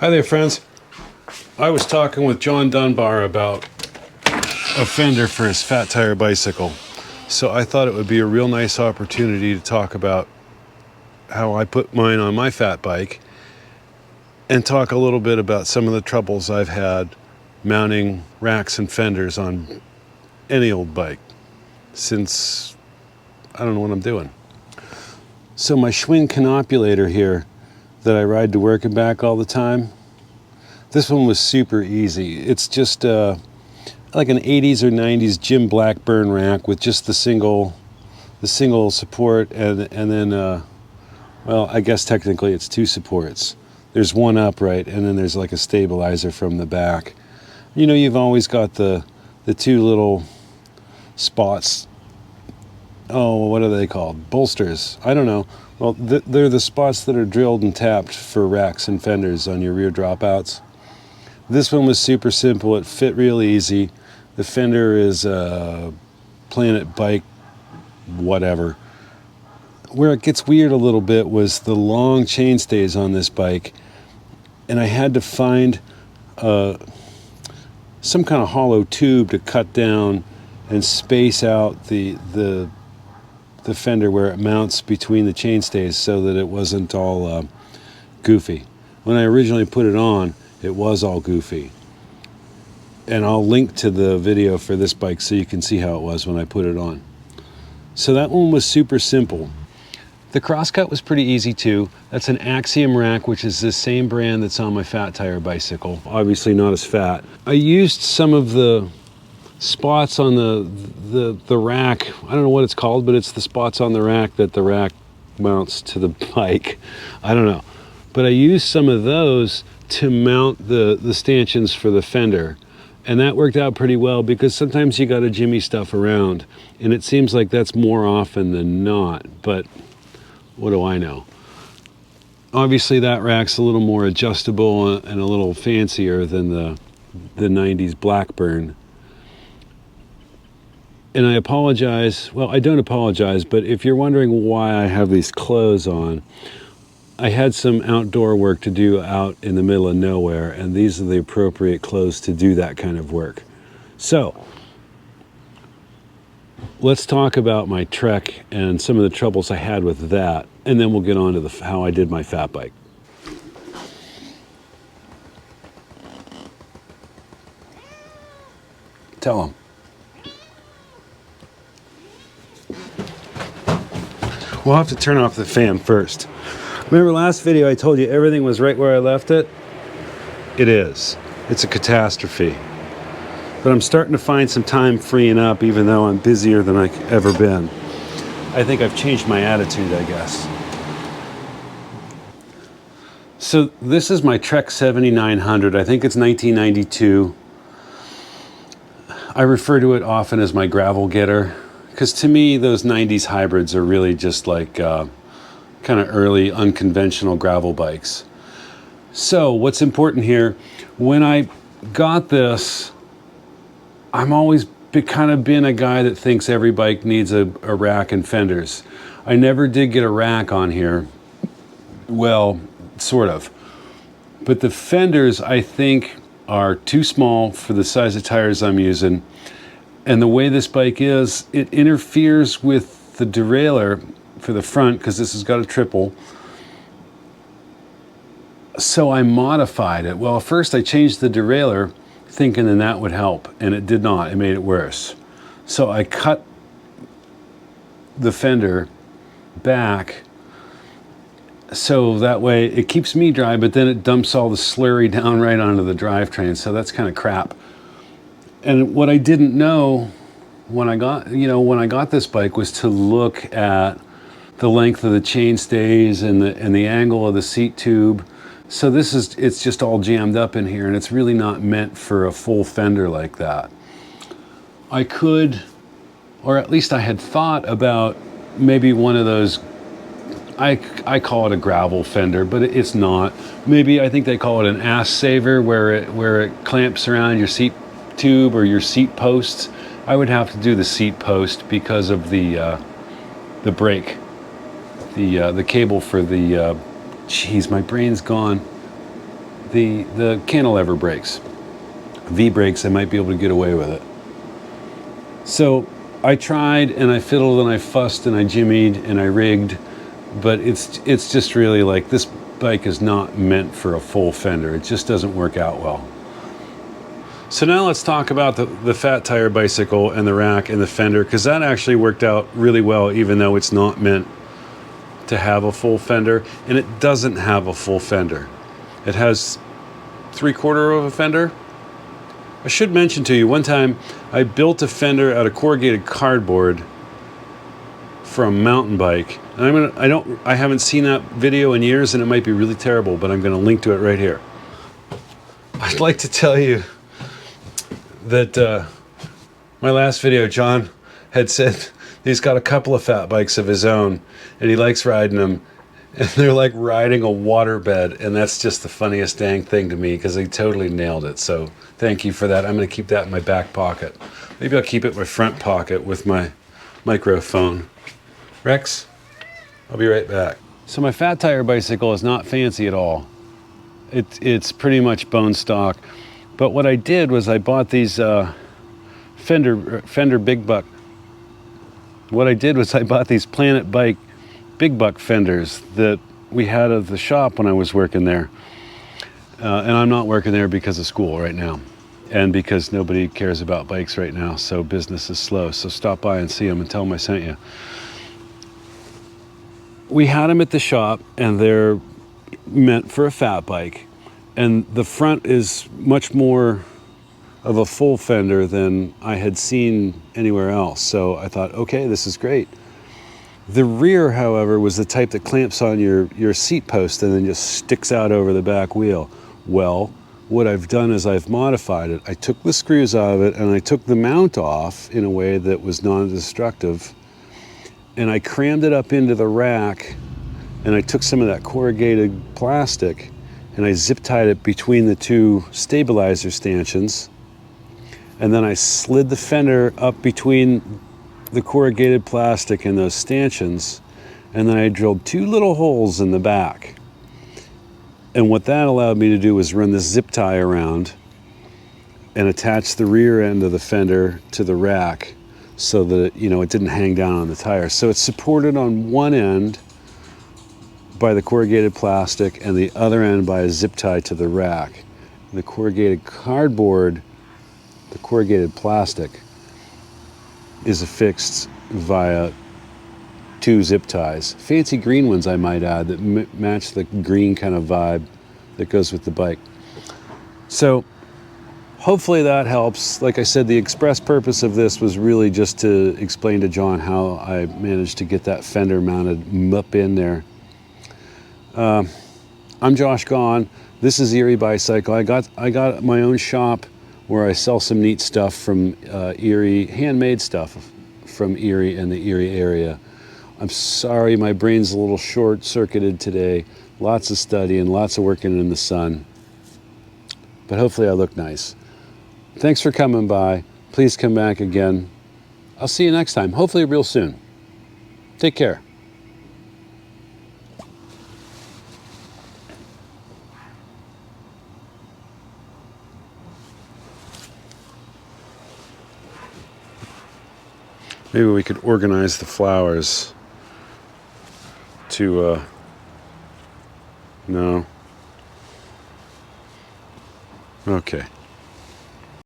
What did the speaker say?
Hi there, friends. I was talking with John Dunbar about a fender for his fat tire bicycle. So I thought it would be a real nice opportunity to talk about how I put mine on my fat bike and talk a little bit about some of the troubles I've had mounting racks and fenders on any old bike since I don't know what I'm doing. So my Schwing Canopulator here that I ride to work and back all the time, this one was super easy. It's just like an 80s or 90s Jim Blackburn rack with just the single support and then well, I guess technically it's two supports. There's one upright and then there's like a stabilizer from the back. You know, you've always got the two little spots. Oh, what are they called? Bolsters. I don't know. Well, they're the spots that are drilled and tapped for racks and fenders on your rear dropouts. This one was super simple. It fit real easy. The fender is Planet Bike, whatever. Where it gets weird a little bit was the long chain stays on this bike, and I had to find some kind of hollow tube to cut down and space out the fender where it mounts between the chainstays so that it wasn't all goofy. When I originally put it on, it was all goofy. And I'll link to the video for this bike so you can see how it was when I put it on. So that one was super simple. The crosscut was pretty easy too. That's an Axium Rack, which is the same brand that's on my fat tire bicycle. Obviously not as fat. I used some of the spots on the rack. I don't know what it's called, but it's the spots on the rack that the rack mounts to the bike. I don't know. But I used some of those to mount the stanchions for the fender. And that worked out pretty well because sometimes you gotta jimmy stuff around. And it seems like that's more often than not, but what do I know? Obviously that rack's a little more adjustable and a little fancier than the 90s Blackburn. And I apologize, well, I don't apologize, but if you're wondering why I have these clothes on, I had some outdoor work to do out in the middle of nowhere, and these are the appropriate clothes to do that kind of work. So, let's talk about my trek and some of the troubles I had with that, and then we'll get on to how I did my fat bike. Tell them. We'll have to turn off the fan first. Remember last video I told you everything was right where I left it? It is. It's a catastrophe. But I'm starting to find some time freeing up even though I'm busier than I've ever been. I think I've changed my attitude, I guess. So this is my Trek 7900. I think it's 1992. I refer to it often as my gravel getter. Because to me, those 90s hybrids are really just like kind of early unconventional gravel bikes. So what's important here, when I got this, I'm always kind of been a guy that thinks every bike needs a rack and fenders. I never did get a rack on here. Well, sort of. But the fenders, I think, are too small for the size of tires I'm using. And the way this bike is, it interferes with the derailleur for the front because this has got a triple. So I modified it. Well, first I changed the derailleur thinking that that would help, and it did not. It made it worse. So I cut the fender back so that way it keeps me dry, but then it dumps all the slurry down right onto the drivetrain. So that's kind of crap. And what I didn't know when I got this bike was to look at the length of the chain stays and the angle of the seat tube. So it's just all jammed up in here, and it's really not meant for a full fender like that. I could, or at least I had thought about maybe one of those, I call it a gravel fender, but it's not. Maybe I think they call it an ass saver where it clamps around your seat tube or your seat posts. I would have to do the seat post because of the brake, the cable for the geez, my brain's gone. the cantilever brakes. V brakes, I might be able to get away with it. So I tried and I fiddled and I fussed and I jimmied and I rigged, but it's just really like, this bike is not meant for a full fender. It just doesn't work out well. So now let's talk about the fat tire bicycle and the rack and the fender, because that actually worked out really well, even though it's not meant to have a full fender, and it doesn't have a full fender. It has 3/4 of a fender. I should mention to you, one time I built a fender out of corrugated cardboard for a mountain bike, and I haven't seen that video in years, and it might be really terrible, but I'm going to link to it right here. I'd like to tell you that my last video, John had said he's got a couple of fat bikes of his own, and he likes riding them, and they're like riding a waterbed, and that's just the funniest dang thing to me, because he totally nailed it. So thank you for that. I'm going to keep that in my back pocket. Maybe I'll keep it in my front pocket with my microphone. Rex, I'll be right back. So my fat tire bicycle is not fancy at all. It's pretty much bone stock. But what I did was I bought these Fender Big Buck. What I did was I bought these Planet Bike Big Buck fenders that we had at the shop when I was working there. And I'm not working there because of school right now, and because nobody cares about bikes right now, so business is slow. So stop by and see them and tell them I sent you. We had them at the shop, and they're meant for a fat bike. And the front is much more of a full fender than I had seen anywhere else. So I thought, okay, this is great. The rear, however, was the type that clamps on your seat post and then just sticks out over the back wheel. Well, what I've done is I've modified it. I took the screws out of it and I took the mount off in a way that was non-destructive. And I crammed it up into the rack, and I took some of that corrugated plastic and I zip tied it between the two stabilizer stanchions. And then I slid the fender up between the corrugated plastic and those stanchions. And then I drilled 2 little holes in the back. And what that allowed me to do was run this zip tie around and attach the rear end of the fender to the rack so that, it didn't hang down on the tire. So it's supported on one end by the corrugated plastic and the other end by a zip tie to the rack. The corrugated cardboard, the corrugated plastic, is affixed via 2 zip ties. Fancy green ones, I might add, that match the green kind of vibe that goes with the bike. So hopefully that helps. Like I said, the express purpose of this was really just to explain to John how I managed to get that fender mounted up in there. I'm Josh Gahn. This is Erie Bicycle. I got my own shop where I sell some neat stuff from Erie, handmade stuff from Erie and the Erie area. I'm sorry, my brain's a little short-circuited today. Lots of studying, lots of working in the sun. But hopefully I look nice. Thanks for coming by. Please come back again. I'll see you next time, hopefully real soon. Take care. Maybe we could organize the flowers to, no. Okay.